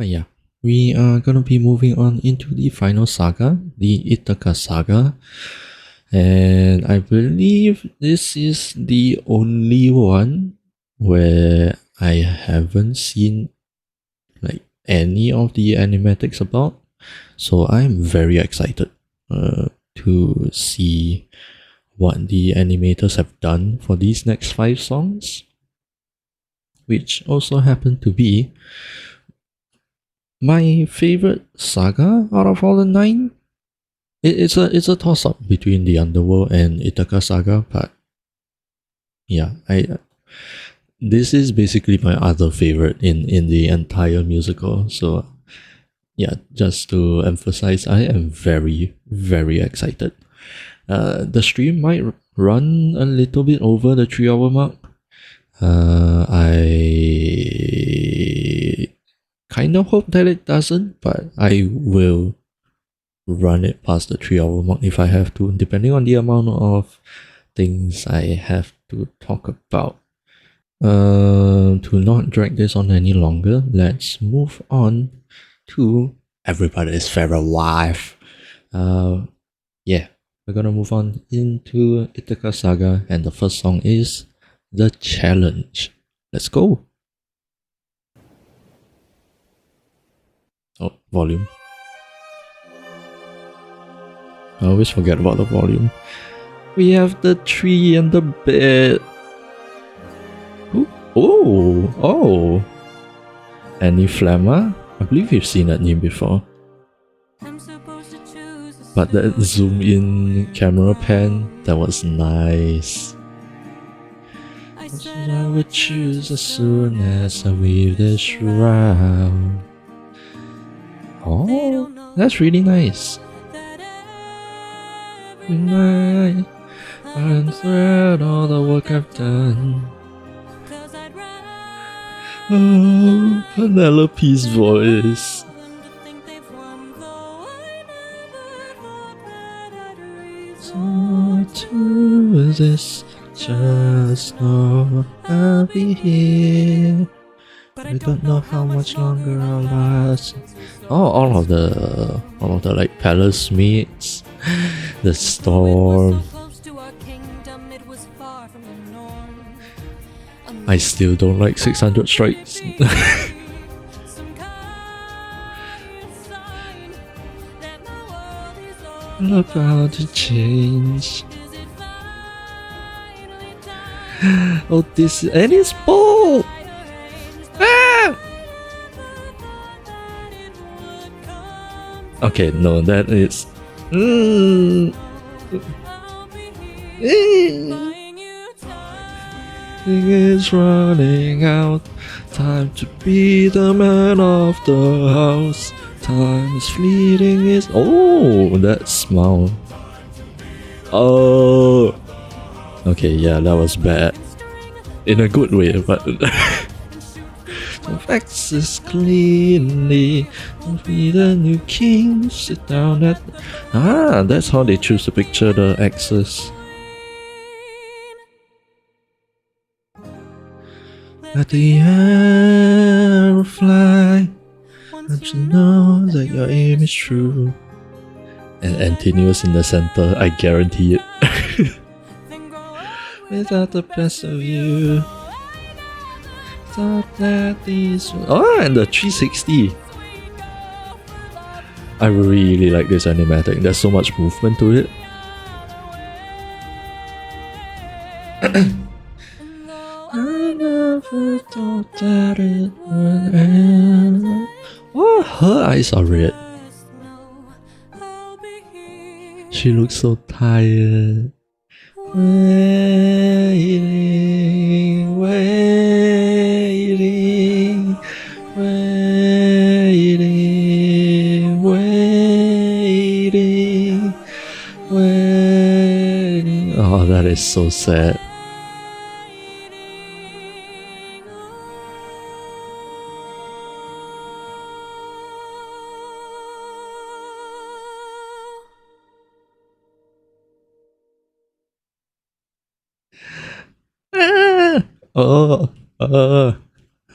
But yeah, we are gonna be moving on into the final saga, the Ithaca saga. And I believe this is the only one where I haven't seen like any of the animatics about. So I'm very excited to see what the animators have done for these next 5 songs, which also happen to be my favorite saga out of all the 9. It's a toss up between the Underworld and Ithaca saga, but yeah, I this is basically my other favorite in the entire musical. So yeah, just to emphasize, I am very very excited. The stream might run a little bit over the 3 hour mark. I kind of hope that it doesn't, but I will run it past the 3 hour mark if I have to, depending on the amount of things I have to talk about. To not drag this on any longer, let's move on to everybody's favorite wife. Yeah, we're gonna move on into Ithaca Saga, and the first song is The Challenge. Let's go. Oh, volume. I always forget about the volume. We have the tree and the bed. Ooh. Oh. Annie Flamma? I believe you've seen that name before. But that zoom in camera pan, that was nice. I would choose as soon as I weave the shroud. Oh, that's really nice. Tonight, I'm throughout all the work I've done. Oh, Penelope's voice. So to this, just know I'll be here. I don't know how much longer I'll last. Oh, all of the like palace mates, the storm. I still don't like 600 strikes. About to change. Oh, this and it's Bow. Ah! Okay, no, that is. It's running out. Time to be the man of the house. Time is fleeting. Is that smile. Oh. Okay, yeah, that was bad. In a good way, but the facts is cleanly. Be the new king. Sit down at. That's how they choose to picture the axis. Let the arrow fly. Don't you know that your aim is true? And Antonius in the center, I guarantee it. Without the best of you. Thought that these. And the 360. I really like this animatic. There's so much movement to it. I never thought that it would end. Oh, her eyes are red. She looks so tired. Waiting, waiting, waiting, waiting, waiting. Oh, that is so sad.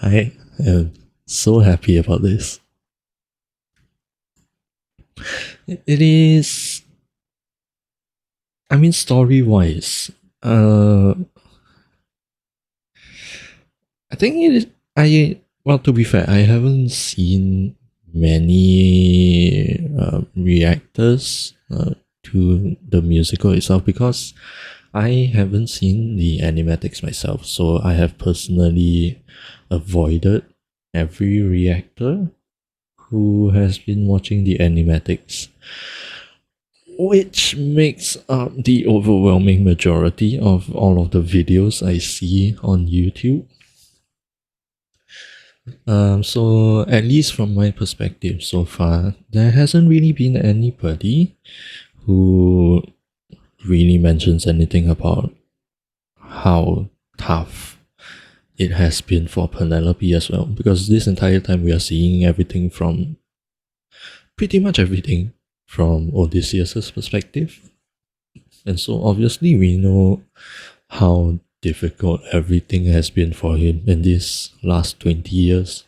I am so happy about this. It is. I mean, story wise, I think it is. Well, to be fair, I haven't seen many reactors to the musical itself because I haven't seen the animatics myself. So I have personally avoided every reactor who has been watching the animatics, which makes up the overwhelming majority of all of the videos I see on YouTube. So at least from my perspective so far, there hasn't really been anybody who really mentions anything about how tough it has been for Penelope as well. Because this entire time we are seeing everything from pretty much everything from Odysseus's perspective. And so obviously we know how difficult everything has been for him in these last 20 years.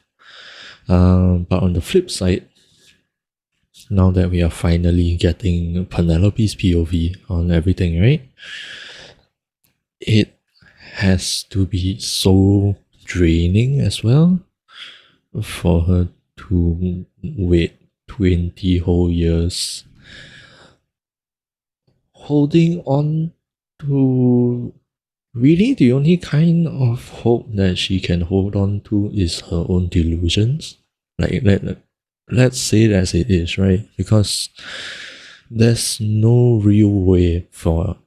But on the flip side, now that we are finally getting Penelope's POV on everything, right? It has to be so draining as well for her to wait 20 whole years holding on to really the only kind of hope that she can hold on to is her own delusions. Like let's say it as it is, right? Because there's no real way for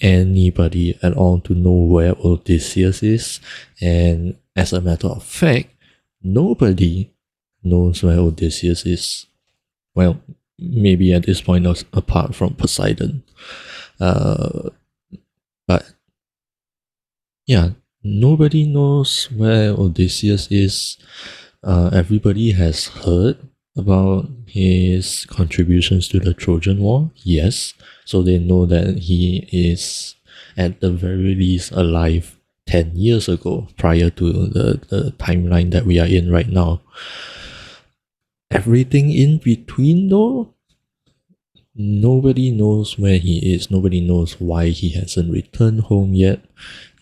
anybody at all to know where Odysseus is, and as a matter of fact, nobody knows where Odysseus is. Well, maybe at this point, apart from Poseidon. But yeah, nobody knows where Odysseus is. Everybody has heard about his contributions to the Trojan War, yes. So they know that he is at the very least alive 10 years ago, prior to the timeline that we are in right now. Everything in between, though, nobody knows where he is. Nobody knows why he hasn't returned home yet.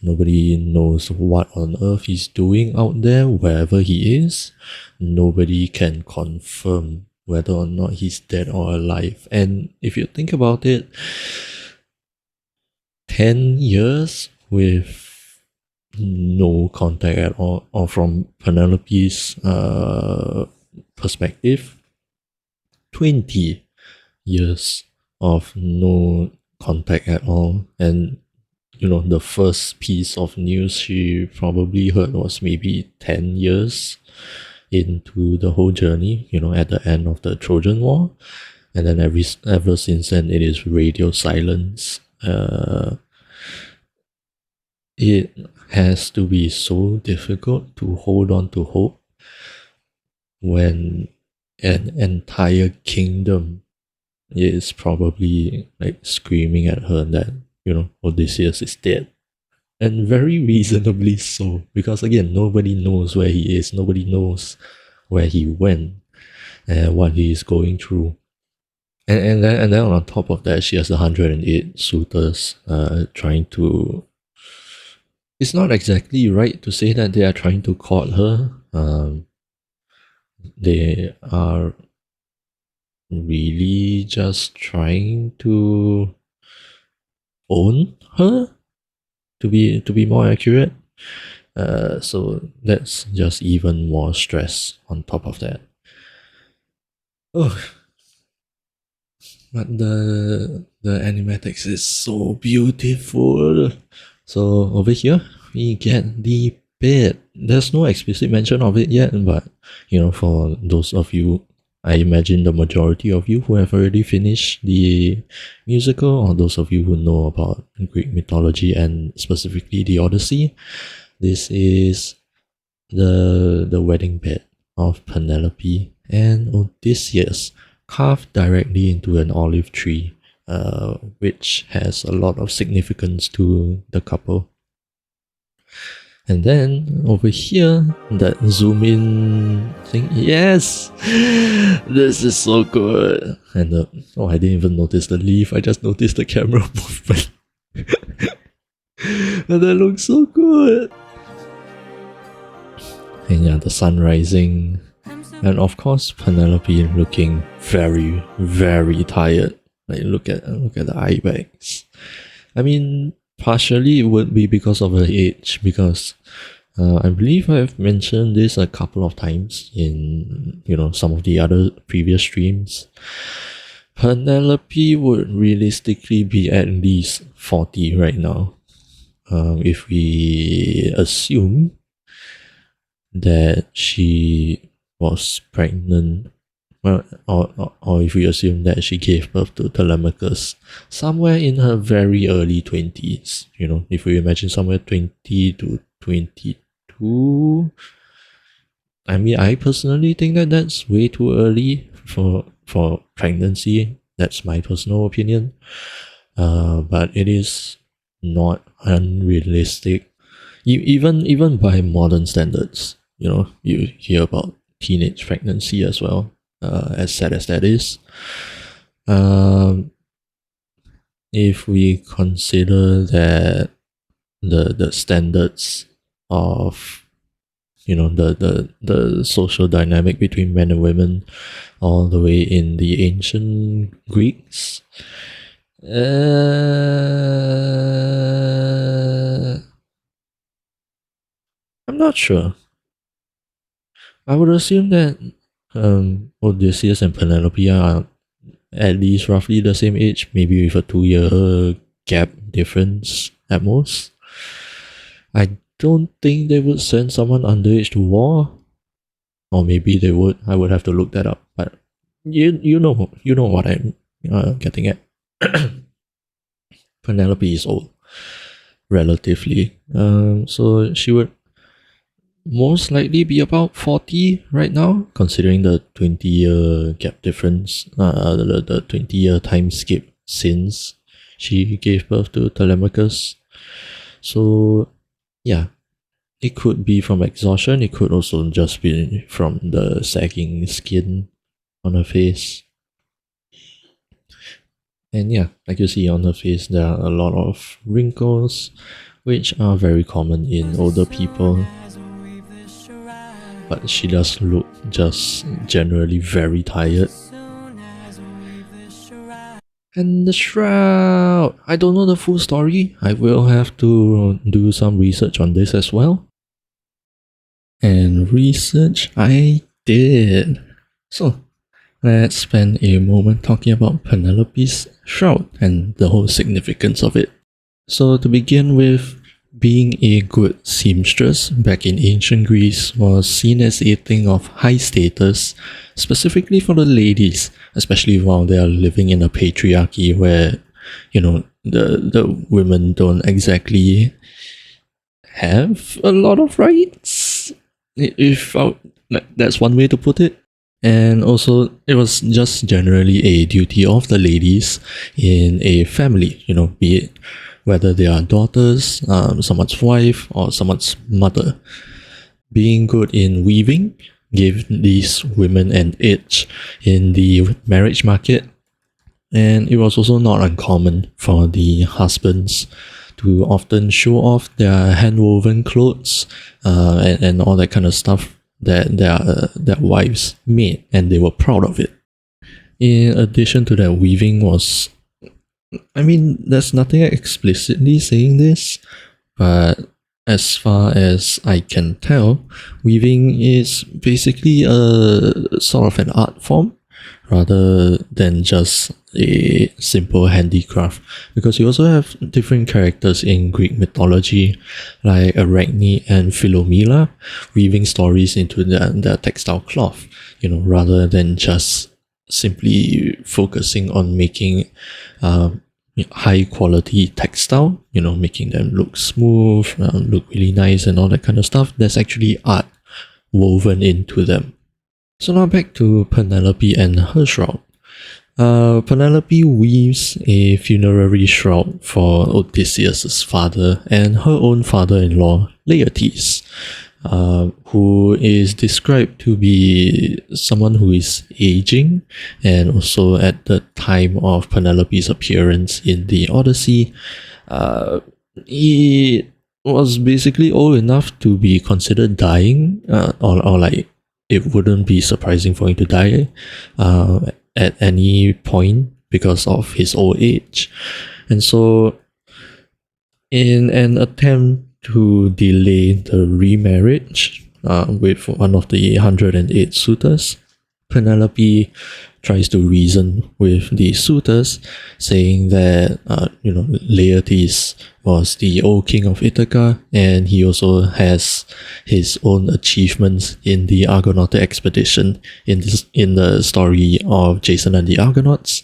Nobody knows what on earth he's doing out there, wherever he is. Nobody can confirm whether or not he's dead or alive. And if you think about it, 10 years with no contact at all, or from Penelope's perspective, 20 years of no contact at all. And the first piece of news she probably heard was maybe 10 years into the whole journey, at the end of the Trojan War. And then ever since then, it is radio silence. It has to be so difficult to hold on to hope when an entire kingdom is probably like screaming at her that Odysseus is dead. And very reasonably so, because again, nobody knows where he is, nobody knows where he went and what he is going through. And then on top of that, she has 108 suitors trying to. It's not exactly right to say that they are trying to court her. They are really just trying to own her, to be more accurate. So that's just even more stress on top of that. Oh, but the animatics is so beautiful. So over here we get the bit. There's no explicit mention of it yet, but for those of you, I imagine the majority of you who have already finished the musical, or those of you who know about Greek mythology and specifically the Odyssey, this is the wedding bed of Penelope and Odysseus, carved directly into an olive tree, which has a lot of significance to the couple. And then over here, that zoom in thing, yes! This is so good! And oh, I didn't even notice the leaf, I just noticed the camera movement. And that looks so good! And yeah, the sun rising. And of course, Penelope looking very, very tired. Like look at the eye bags. I mean, partially it would be because of her age, because I believe I've mentioned this a couple of times in some of the other previous streams. Penelope would realistically be at least 40 right now. If we assume that she was pregnant, well, or if we assume that she gave birth to Telemachus somewhere in her very early 20s, if we imagine somewhere 20 to 22, I mean, I personally think that that's way too early for pregnancy. That's my personal opinion. But it is not unrealistic, even by modern standards. You hear about teenage pregnancy as well, as sad as that is. If we consider that the standards of the social dynamic between men and women all the way in the ancient Greeks, I'm not sure. I would assume that Odysseus and Penelope are at least roughly the same age, maybe with a 2-year gap difference at most. I don't think they would send someone underage to war, or maybe they would. I would have to look that up, but you know what I'm getting at. Penelope is old, relatively. So she would most likely be about 40 right now, considering the 20-year gap difference, the 20-year time skip since she gave birth to Telemachus. So yeah, it could be from exhaustion, it could also just be from the sagging skin on her face. And yeah, like you see on her face, there are a lot of wrinkles, which are very common in older people. But she does look just generally very tired. And the Shroud! I don't know the full story. I will have to do some research on this as well. And research I did. So, let's spend a moment talking about Penelope's Shroud and the whole significance of it. So to begin with, being a good seamstress back in ancient Greece was seen as a thing of high status, specifically for the ladies, especially while they are living in a patriarchy where, the women don't exactly have a lot of rights. That's one way to put it. And also, it was just generally a duty of the ladies in a family, be it whether they are daughters, someone's wife, or someone's mother. Being good in weaving gave these women an edge in the marriage market, and it was also not uncommon for the husbands to often show off their hand-woven clothes and all that kind of stuff that their wives made, and they were proud of it. In addition to that, weaving was, there's nothing explicitly saying this, but as far as I can tell, weaving is basically a sort of an art form rather than just a simple handicraft, because you also have different characters in Greek mythology like Arachne and Philomela weaving stories into their textile cloth, rather than just simply focusing on making high quality textile, making them look smooth, look really nice and all that kind of stuff. There's actually art woven into them. So now back to Penelope and her shroud. Penelope weaves a funerary shroud for Odysseus's father and her own father-in-law, Laertes, who is described to be someone who is aging, and also at the time of Penelope's appearance in the Odyssey, he was basically old enough to be considered dying, or like it wouldn't be surprising for him to die at any point because of his old age. And so, in an attempt to delay the remarriage with one of the 108 suitors, Penelope tries to reason with the suitors, saying that Laertes was the old king of Ithaca, and he also has his own achievements in the Argonautic expedition in the story of Jason and the Argonauts.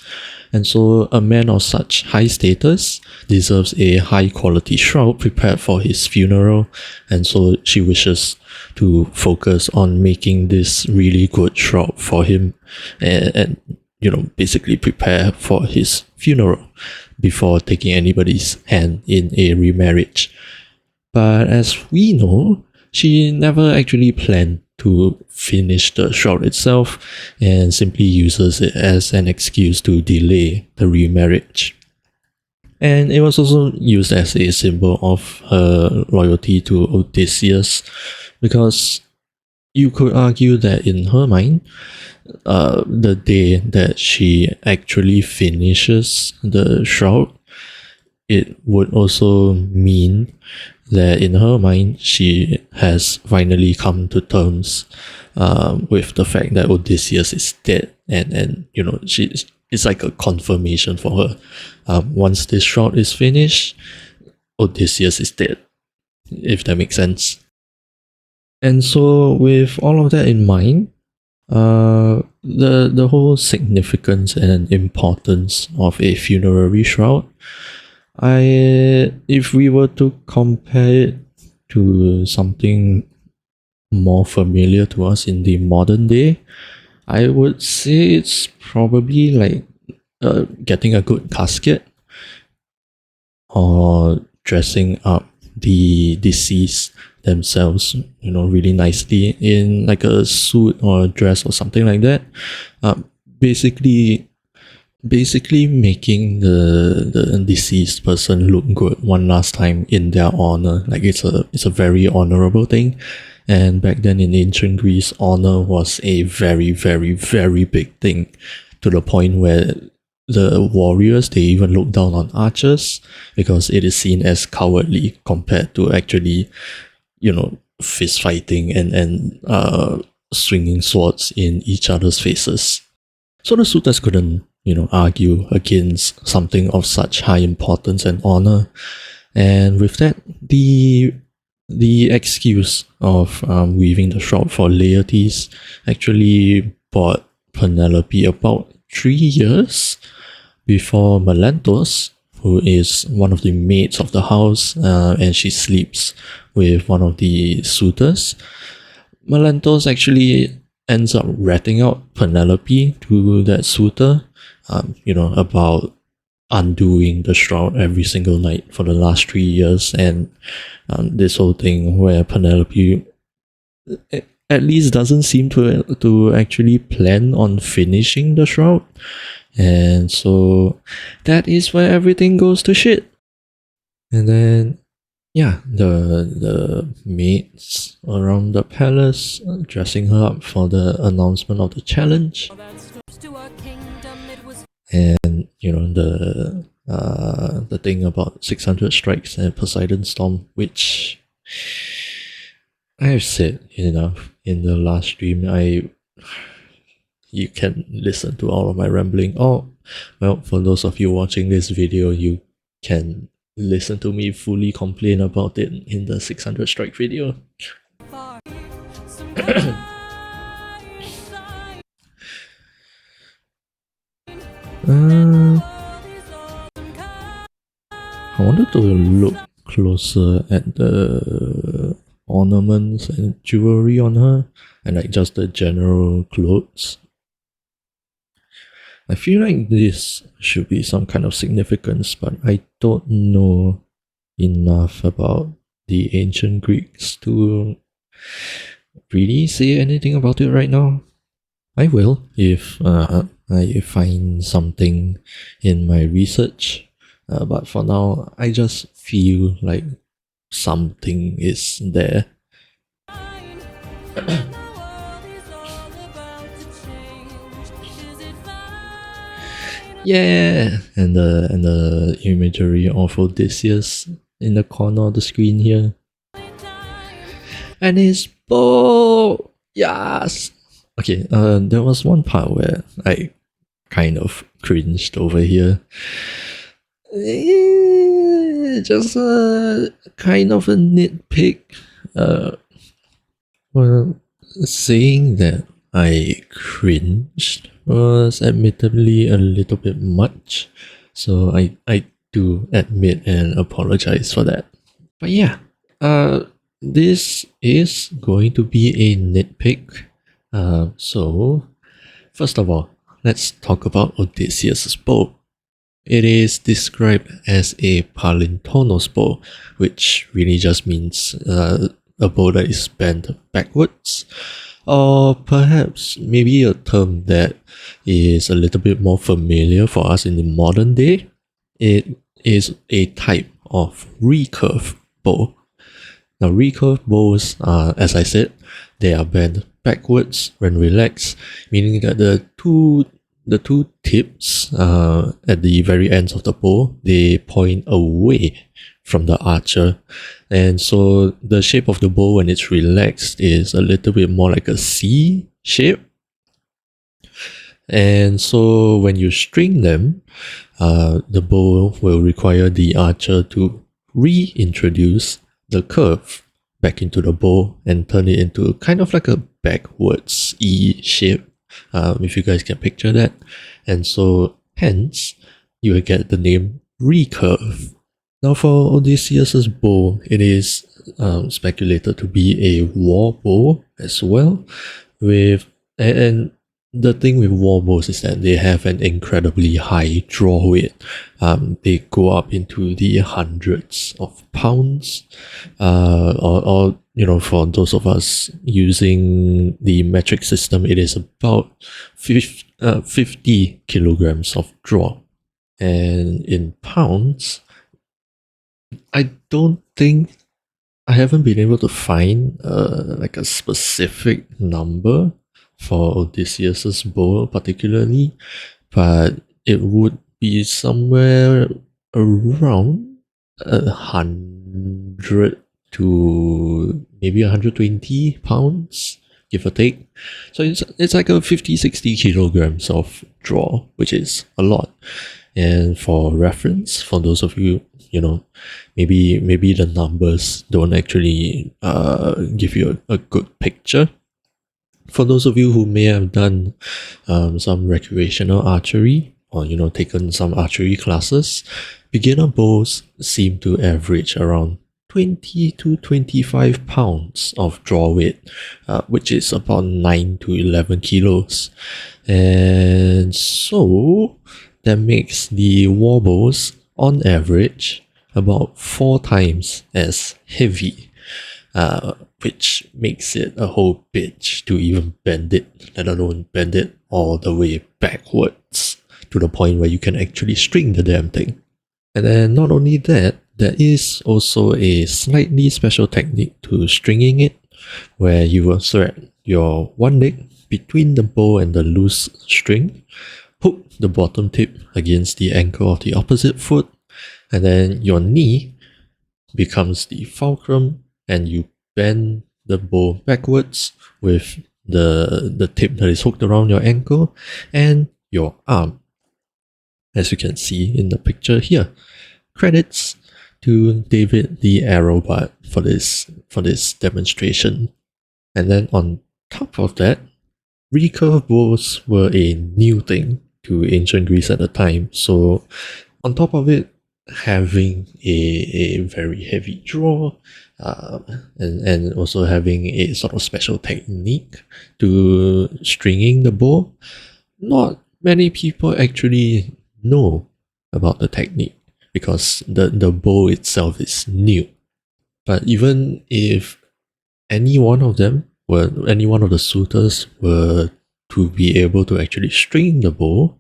And so a man of such high status deserves a high quality shroud prepared for his funeral, and so she wishes to focus on making this really good shroud for him, and basically prepare for his funeral before taking anybody's hand in a remarriage. But as we know, she never actually planned to finish the shroud itself, and simply uses it as an excuse to delay the remarriage. And it was also used as a symbol of her loyalty to Odysseus, because you could argue that in her mind, the day that she actually finishes the shroud, it would also mean that in her mind she has finally come to terms with the fact that Odysseus is dead, and it's like a confirmation for her. Once this shroud is finished, Odysseus is dead, if that makes sense. And so, with all of that in mind, the whole significance and importance of a funerary shroud, if we were to compare it to something more familiar to us in the modern day, I would say it's probably like getting a good casket, or dressing up the deceased themselves, really nicely in like a suit or a dress or something like that. Basically making the deceased person look good one last time in their honor. Like it's a very honorable thing. And back then in ancient Greece, honor was a very, very, very big thing, to the point where the warriors, they even look down on archers because it is seen as cowardly compared to actually, fist fighting and swinging swords in each other's faces. So the suitors couldn't, argue against something of such high importance and honor. And with that, the excuse of weaving the shroud for Laertes actually bought Penelope about 3 years before Melanthus, who is one of the maids of the house, and she sleeps with one of the suitors. Melanthus actually ends up ratting out Penelope to that suitor, about undoing the shroud every single night for the last 3 years, and this whole thing where Penelope at least doesn't seem to actually plan on finishing the shroud. And so that is where everything goes to shit. And then the maids around the palace dressing her up for the announcement of the challenge. And the thing about 600 strikes and Poseidon Storm, which I have said enough in the last stream. You can listen to all of my rambling. Oh, well, for those of you watching this video, you can listen to me fully complain about it in the 600 strike video. I wanted to look closer at the ornaments and jewelry on her, and like just the general clothes. I feel like this should be some kind of significance, but I don't know enough about the ancient Greeks to really say anything about it right now. I will if I find something in my research, but for now, I just feel like something is there. Yeah, and the imagery of Odysseus in the corner of the screen here, and his bow. Yes. Okay. There was one part where I kind of cringed over here. Just a kind of a nitpick. Well, saying that I cringed was admittedly a little bit much, so I do admit and apologize for that. But yeah, this is going to be a nitpick. So first of all, let's talk about Odysseus' bow. It is described as a palintonos bow, which really just means a bow that is bent backwards, or perhaps maybe a term that is a little bit more familiar for us in the modern day. It is a type of recurve bow. Now, recurve bows are, as I said, they are bent backwards when relaxed, meaning that the two tips at the very ends of the bow, they point away from the archer, and so the shape of the bow when it's relaxed is a little bit more like a C shape. And so when you string them, the bow will require the archer to reintroduce the curve back into the bow and turn it into kind of like a backwards E shape, if you guys can picture that. And so hence you will get the name recurve. Now for Odysseus' bow, it is speculated to be a war bow as well, and the thing with war bows is that they have an incredibly high draw weight. They go up into the hundreds of pounds, or for those of us using the metric system, it is about 50 kilograms of draw. And in pounds, I don't think I haven't been able to find like a specific number for Odysseus's bow particularly, but it would be somewhere around 100 to maybe 120 pounds, give or take. So it's like a 50-60 kilograms of draw, which is a lot. And for reference, for those of you, maybe the numbers don't actually give you a good picture. For those of you who may have done some recreational archery, or taken some archery classes, beginner bows seem to average around 20 to 25 pounds of draw weight, which is about 9 to 11 kilos. And so that makes the war bows on average about 4 times as heavy, which makes it a whole bitch to even bend it, let alone bend it all the way backwards to the point where you can actually string the damn thing. And then not only that, there is also a slightly special technique to stringing it, where you will thread your one leg between the bow and the loose string, hook the bottom tip against the ankle of the opposite foot, and then your knee becomes the fulcrum, and you bend the bow backwards with the tip that is hooked around your ankle and your arm, as you can see in the picture here. Credits to David the Arrowbud for this demonstration. And then on top of that, recurve bows were a new thing to ancient Greece at the time. So on top of it, having a very heavy draw, and also having a sort of special technique to stringing the bow, not many people actually know about the technique because the bow itself is new. But even if any one of the suitors were to be able to actually string the bow,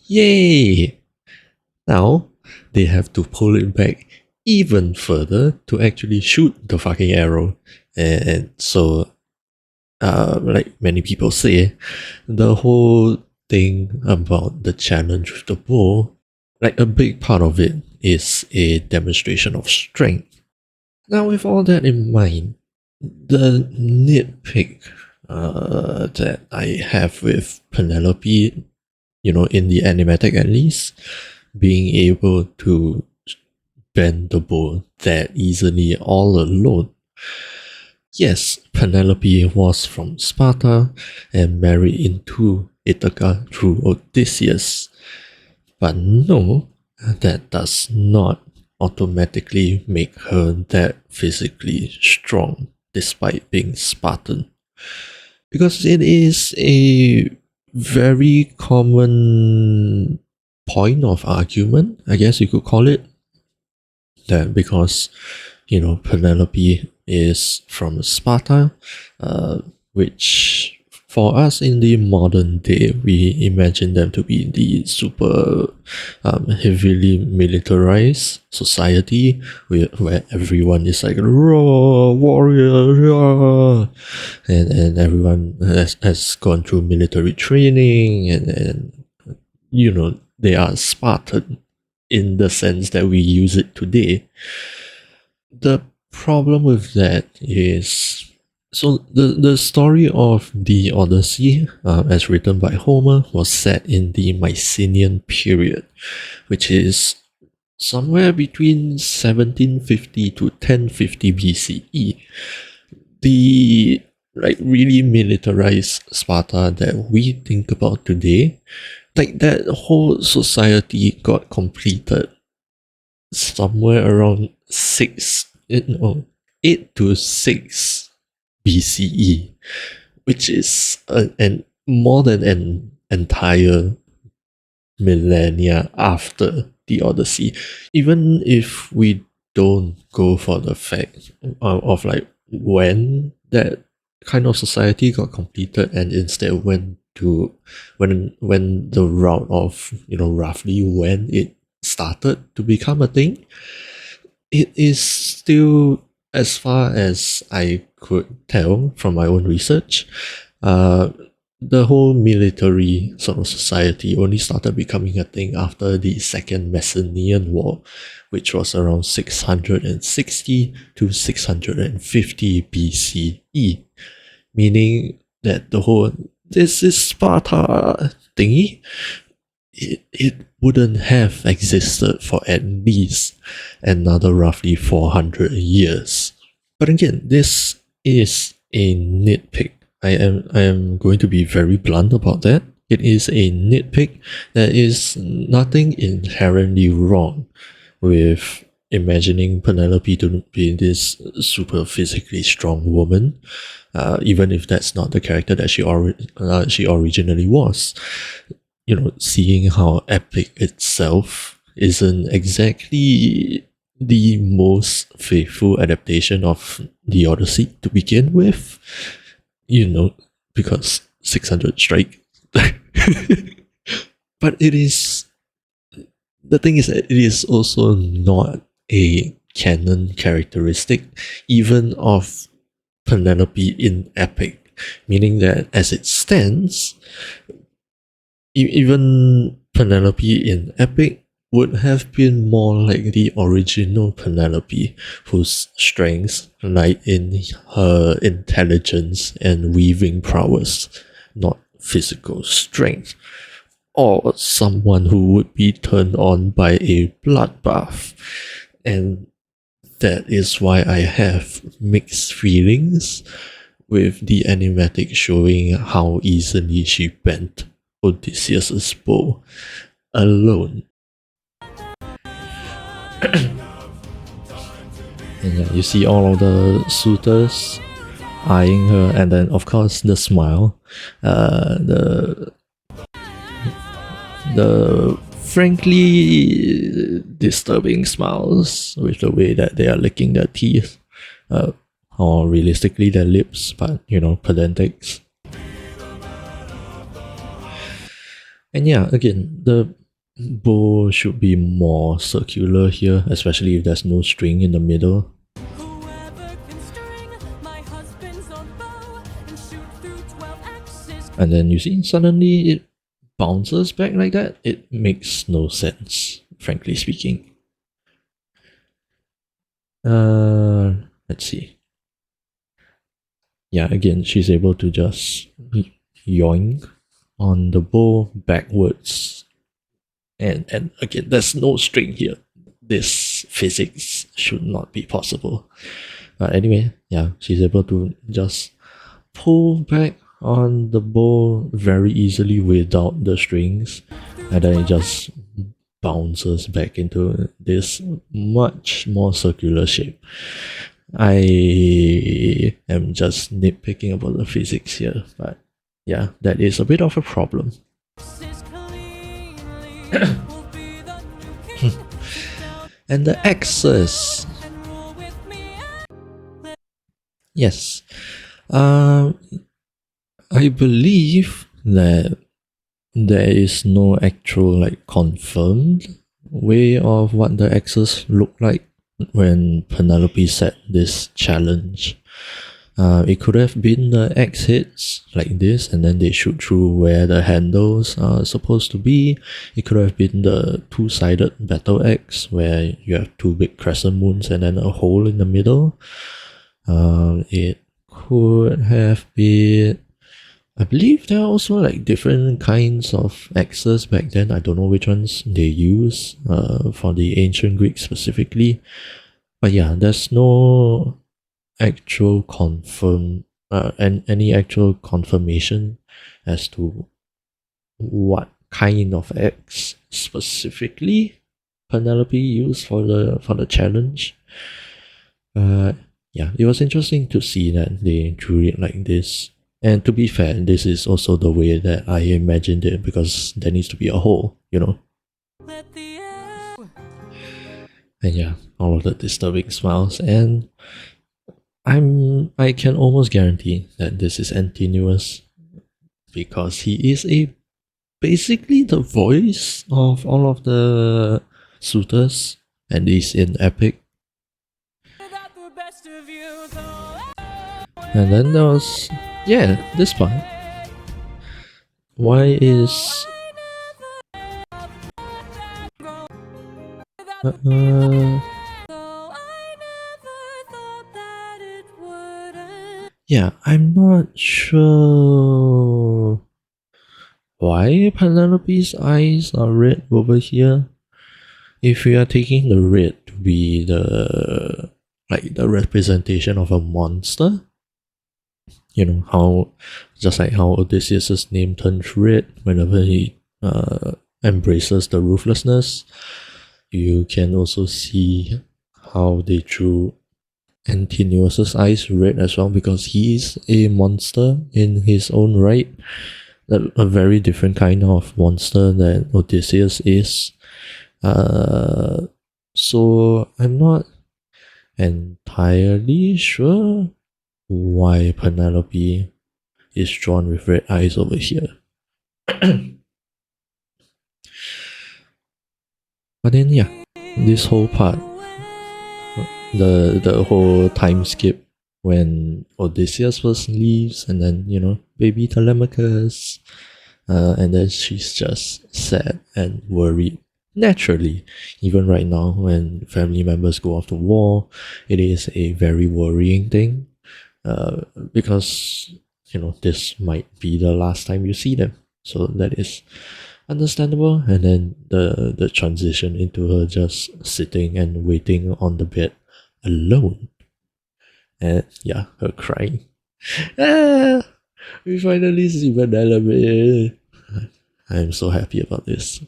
yay! Now they have to pull it back even further to actually shoot the fucking arrow. And so, like many people say, the whole thing about the challenge with the bow, like a big part of it is a demonstration of strength. Now, with all that in mind, the nitpick that I have with Penelope, in the animatic at least, being able to bend the bow that easily all alone. Yes, Penelope was from Sparta and married into Ithaca through Odysseus. But no, that does not automatically make her that physically strong despite being Spartan. Because it is a very common point of argument, I guess you could call it, that because Penelope is from Sparta, which for us in the modern day, we imagine them to be the super heavily militarized society where everyone is like raw warrior, raw, and everyone has gone through military training and they are Spartan in the sense that we use it today. The problem with that is, so the story of the Odyssey, as written by Homer, was set in the Mycenaean period, which is somewhere between 1750 to 1050 BCE. The really militarized Sparta that we think about today, like that whole society got completed somewhere around 8 to 6 BCE, which is more than an entire millennia after the Odyssey. Even if we don't go for the fact of like when that kind of society got completed and instead went to when the route of roughly when it started to become a thing, it is still, as far as I could tell from my own research, the whole military sort of society only started becoming a thing after the Second Macedonian War, which was around 660 to 650 BCE, meaning that the whole "this is Sparta" thingy, it wouldn't have existed for at least another roughly 400 years. But again, this is a nitpick. I am going to be very blunt about that. It is a nitpick. There is nothing inherently wrong with imagining Penelope to be this super physically strong woman, even if that's not the character that she originally was. Seeing how epic itself isn't exactly the most faithful adaptation of the Odyssey to begin with, because 600 strike. But the thing is that it is also not a canon characteristic, even of Penelope in epic, meaning that as it stands, even Penelope in epic would have been more like the original Penelope, whose strengths lie in her intelligence and weaving prowess, not physical strength, or someone who would be turned on by a bloodbath. And that is why I have mixed feelings with the animatic showing how easily she bent Odysseus Bow alone. And yeah, you see all of the suitors eyeing her, and then of course the smile, the the frankly disturbing smiles with the way that they are licking their teeth, or realistically their lips, but you know, pedantix. And yeah, again, the bow should be more circular here, especially if there's no string in the middle. And then you see, suddenly it bounces back like that. It makes no sense, frankly speaking. Let's see. Yeah, again, she's able to just yoink on the bow backwards. And again, there's no string here. This physics should not be possible. But anyway, yeah, she's able to just pull back on the bow very easily without the strings, and then it just bounces back into this much more circular shape. I am just nitpicking about the physics here, but yeah, that is a bit of a problem. And the axis. Yes. I believe that there is no actual like confirmed way of what the axes look like when Penelope set this challenge. It could have been the axe hits like this, and then they shoot through where the handles are supposed to be. It could have been the two-sided battle axe, where you have two big crescent moons and then a hole in the middle. It could have been, I believe there are also like different kinds of axes back then. I don't know which ones they use for the ancient Greeks specifically. But yeah, there's no actual any actual confirmation as to what kind of axe specifically Penelope used for the challenge. Yeah, it was interesting to see that they drew it like this. And to be fair, this is also the way that I imagined it, because there needs to be a hole, you know. And yeah, all of the disturbing smiles, and I can almost guarantee that this is Antinous, because he is basically the voice of all of the suitors, and he's in Epic. And then there was, yeah, this part. Why is yeah, I'm not sure why Penelope's eyes are red over here. If we are taking the red to be the representation of a monster, you know, how just like how Odysseus' name turns red whenever he embraces the ruthlessness, you can also see how they drew Antinous' eyes red as well, because he is a monster in his own right. A very different kind of monster that Odysseus is. So I'm not entirely sure why Penelope is drawn with red eyes over here. But then yeah, this whole part, the whole time skip when Odysseus first leaves, and then, you know, baby Telemachus, and then she's just sad and worried. Naturally, even right now when family members go off to war, it is a very worrying thing, because, you know, this might be the last time you see them. So that is understandable. And then the transition into her just sitting and waiting on the bed alone, and yeah, her crying. We finally see Penelope. I'm so happy about this.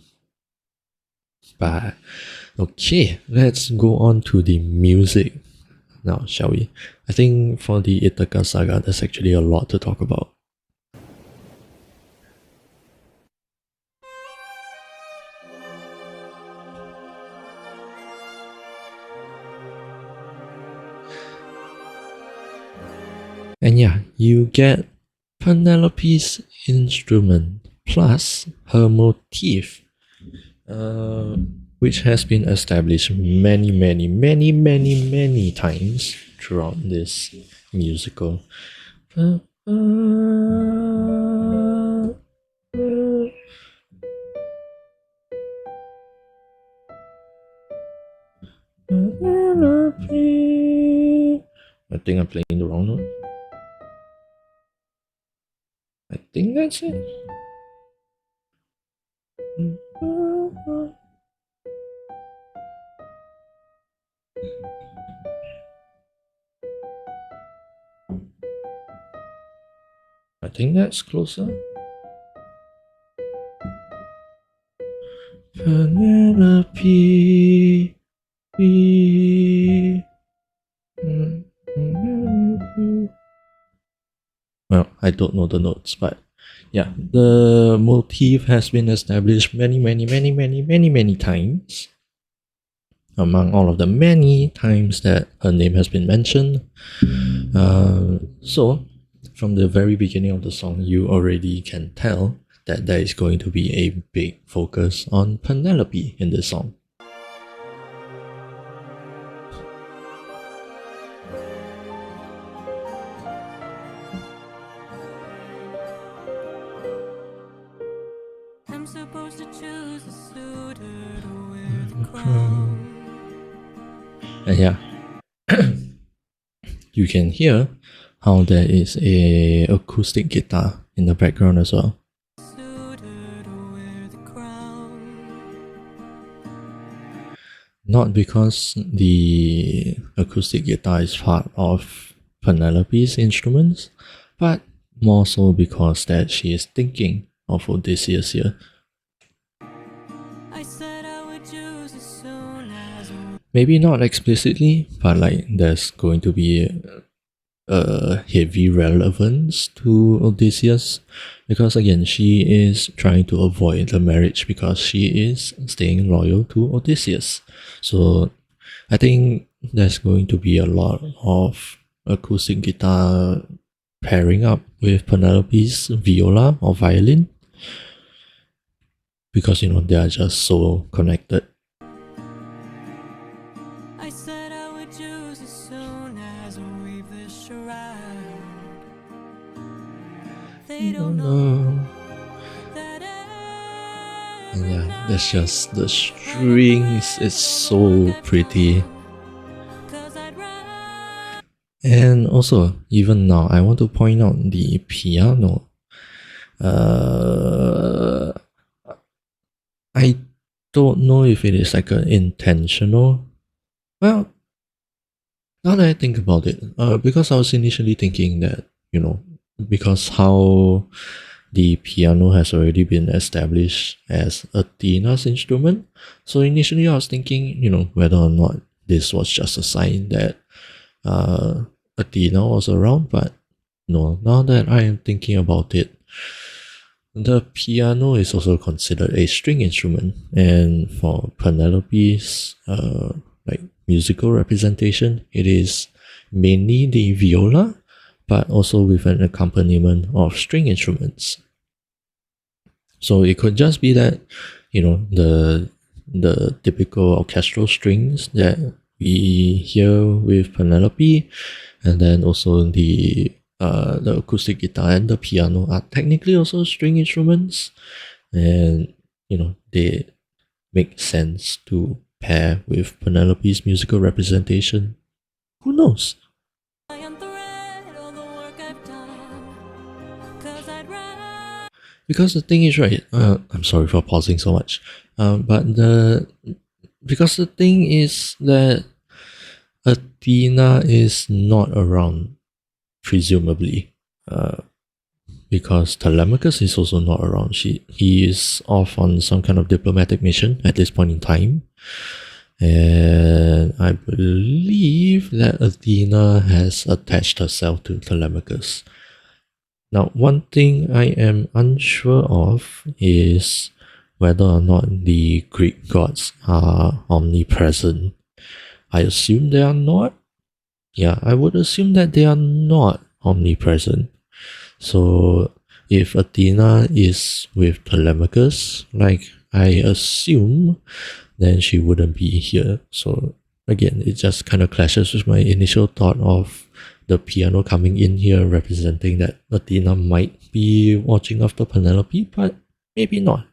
But okay, let's go on to the music now, shall we? I think for the Ithaca saga, there's actually a lot to talk about. And yeah, you get Penelope's instrument plus her motif, which has been established many times throughout this musical. I think I'm playing the wrong note. I think that's it. I think that's closer. Penelope. Well, I don't know the notes, but yeah, the motif has been established many times. Among all of the many times that her name has been mentioned. So, from the very beginning of the song, you already can tell that there is going to be a big focus on Penelope in this song. I'm supposed to choose a suitor to wear the crown. And yeah, you can hear how there is a acoustic guitar in the background as well. Not because the acoustic guitar is part of Penelope's instruments, but more so because that she is thinking of Odysseus here. Maybe not explicitly, but like there's going to be a heavy relevance to Odysseus, because again she is trying to avoid the marriage because she is staying loyal to Odysseus. So I think there's going to be a lot of acoustic guitar pairing up with Penelope's viola or violin, because you know they are just so connected. I said I would choose as soon as I weave the shroud. They don't know that. And yeah, that's just the strings. It's so pretty. And also, even now, I want to point out the piano. I don't know if it is like an intentional. Well, now that I think about it, because I was initially thinking that, you know, because how the piano has already been established as Athena's instrument, so initially I was thinking, you know, whether or not this was just a sign that Athena was around, but no, now that I am thinking about it, the piano is also considered a string instrument, and for Penelope's like musical representation, it is mainly the viola, but also with an accompaniment of string instruments. So it could just be that, you know, the typical orchestral strings that we hear with Penelope, and then also the acoustic guitar and the piano are technically also string instruments, and you know they make sense to pair with Penelope's musical representation. Who knows? Because the thing is, right, I'm sorry for pausing so much, because the thing is that Athena is not around, presumably, because Telemachus is also not around. He is off on some kind of diplomatic mission at this point in time, and I believe that Athena has attached herself to Telemachus. Now, one thing I am unsure of is whether or not the Greek gods are omnipresent. I assume they are not. Yeah, I would assume that they are not omnipresent. So if Athena is with Telemachus, like I assume, then she wouldn't be here. So again, it just kind of clashes with my initial thought of the piano coming in here representing that Athena might be watching after Penelope, but maybe not.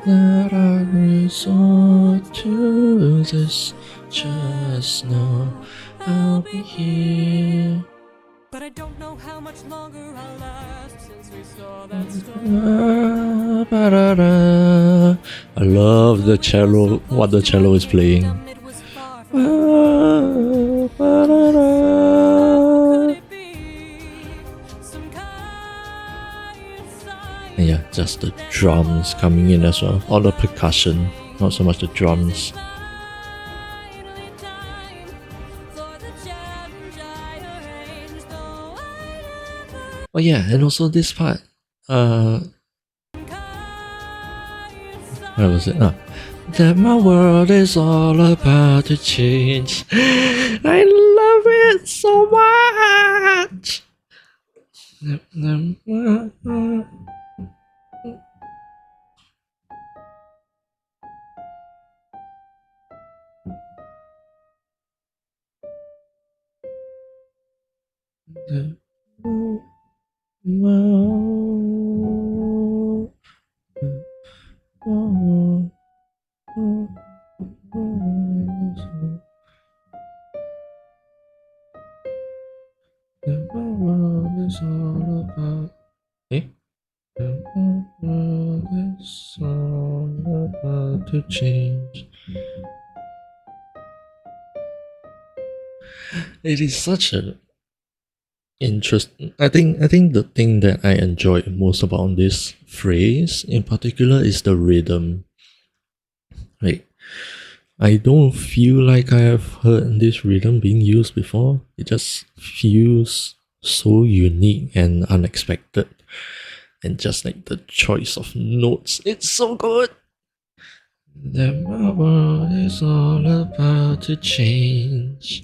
That I resort to this, just know I'll be here. But I don't know how much longer I'll last since we saw that storm. I love the cello, what the cello is playing. And yeah, just the drums coming in as well, or the percussion, not so much the drums. Oh yeah, and also this part, where was it? That my world is all about to change. I love it so much. The world is all about. The world is all about to change. It is such a interesting. I think the thing that I enjoy most about this phrase in particular is the rhythm. Like, I don't feel like I have heard this rhythm being used before. It just feels so unique and unexpected. And just like the choice of notes, it's so good. The world is all about to change.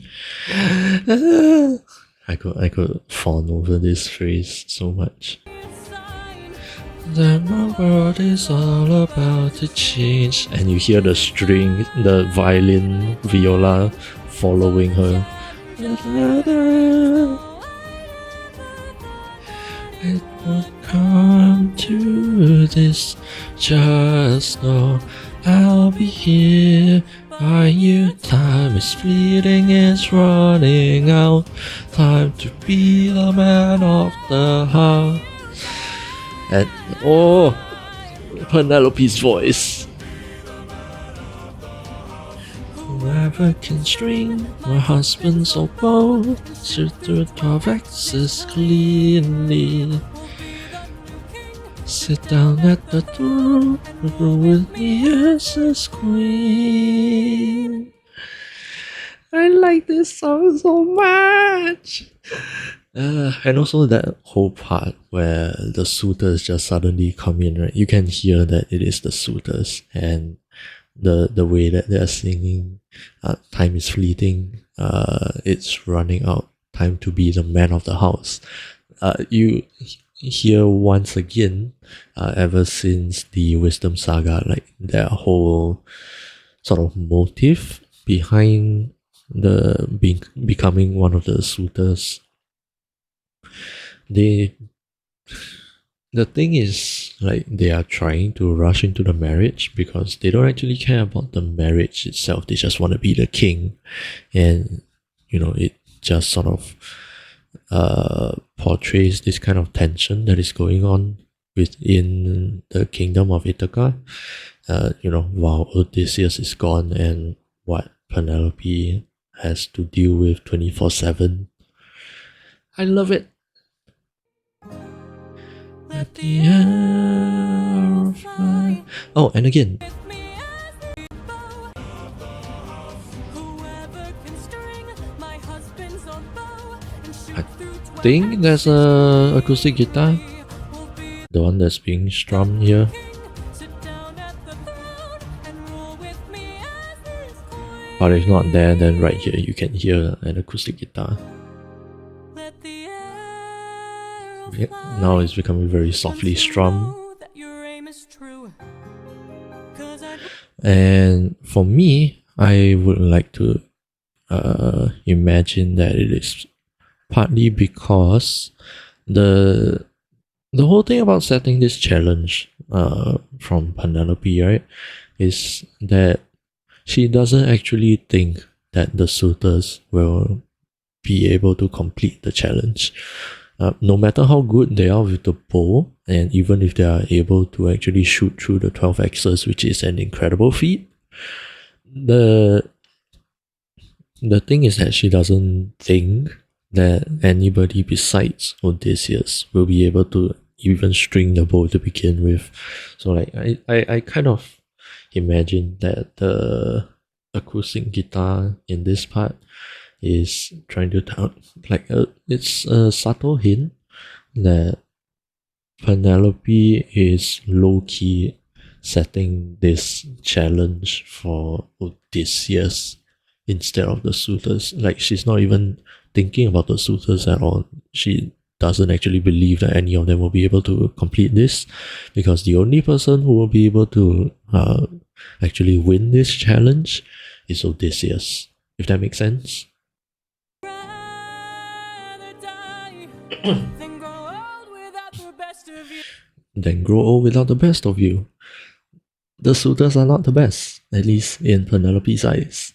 I could fawn over this phrase so much. The world is all about to change. And you hear the string, the violin, viola following her. It will come to this, just know I'll be here by you. Time is fleeting, it's running out. Time to be the man of the house. And oh, Penelope's voice. Whoever can string my husband's bow, should do 12 axes cleanly. Sit down at the door, with me as his queen. I like this song so much. And also that whole part where the suitors just suddenly come in, right? You can hear that it is the suitors, and the way that they're singing, time is fleeting, it's running out, time to be the man of the house. You hear once again, ever since the Wisdom Saga, like their whole sort of motive behind the becoming one of the suitors. The thing is, like, they are trying to rush into the marriage because they don't actually care about the marriage itself. They just want to be the king, and it just sort of portrays this kind of tension that is going on within the kingdom of Ithaca. While Odysseus is gone, and what Penelope has to deal with 24/7. I love it. At the hour of life. Oh, and again, I think there's a acoustic guitar. the one that's being strummed here. But if not there, then right here you can hear an acoustic guitar. Yeah, now it's becoming very softly strummed. And for me, I would like to imagine that it is partly because the whole thing about setting this challenge from Penelope, right, is that she doesn't actually think that the suitors will be able to complete the challenge. No matter how good they are with the bow, and even if they are able to actually shoot through the 12 axes, which is an incredible feat, the thing is that she doesn't think that anybody besides Odysseus will be able to even string the bow to begin with. So like I kind of imagine that the acoustic guitar in this part is trying to tell, like, it's a subtle hint that Penelope is low-key setting this challenge for Odysseus instead of the suitors. Like, she's not even thinking about the suitors at all. She doesn't actually believe that any of them will be able to complete this, because the only person who will be able to actually win this challenge is Odysseus, if that makes sense. Then grow old without the best of you. The suitors are not the best, at least in Penelope's eyes.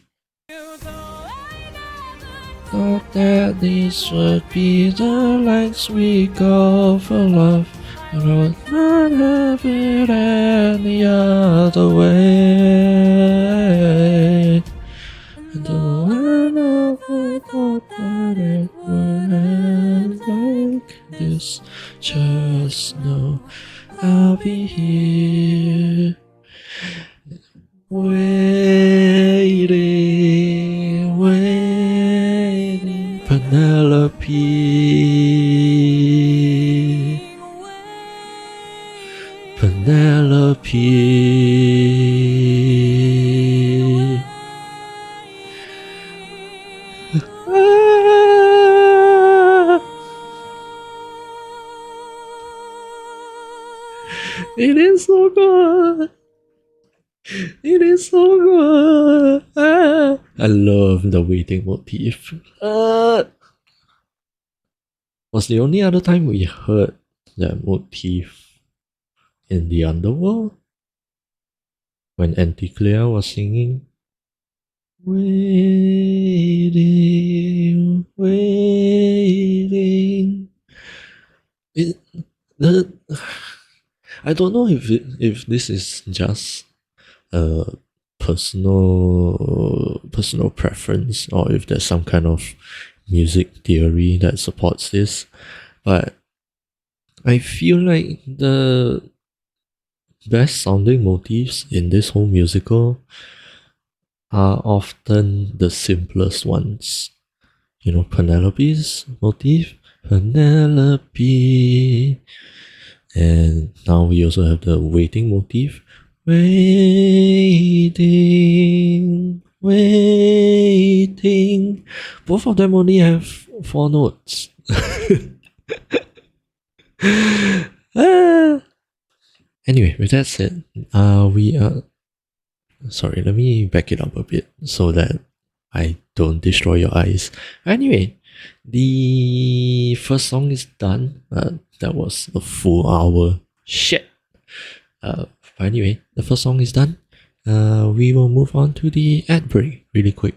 Thought that this would be the lengths we go for love, but I would not have it any other way. And though I never thought that it would end like this, just know I'll be here, waiting, waiting. Penelope, Penelope. It is so good. It is so good. I love the waiting motif. Was the only other time we heard that motif in the underworld? When Anticlea was singing, waiting, waiting. I don't know if this is just a personal preference, or if there's some kind of music theory that supports this, but I feel like the best sounding motifs in this whole musical are often the simplest ones. You know, Penelope's motif, Penelope, and now we also have the waiting motif, waiting, waiting. Both of them only have 4 notes. Anyway, with that said, sorry, let me back it up a bit so that I don't destroy your eyes. Anyway, the first song is done. That was a full hour. Shit. But anyway, the first song is done. We will move on to the ad break really quick.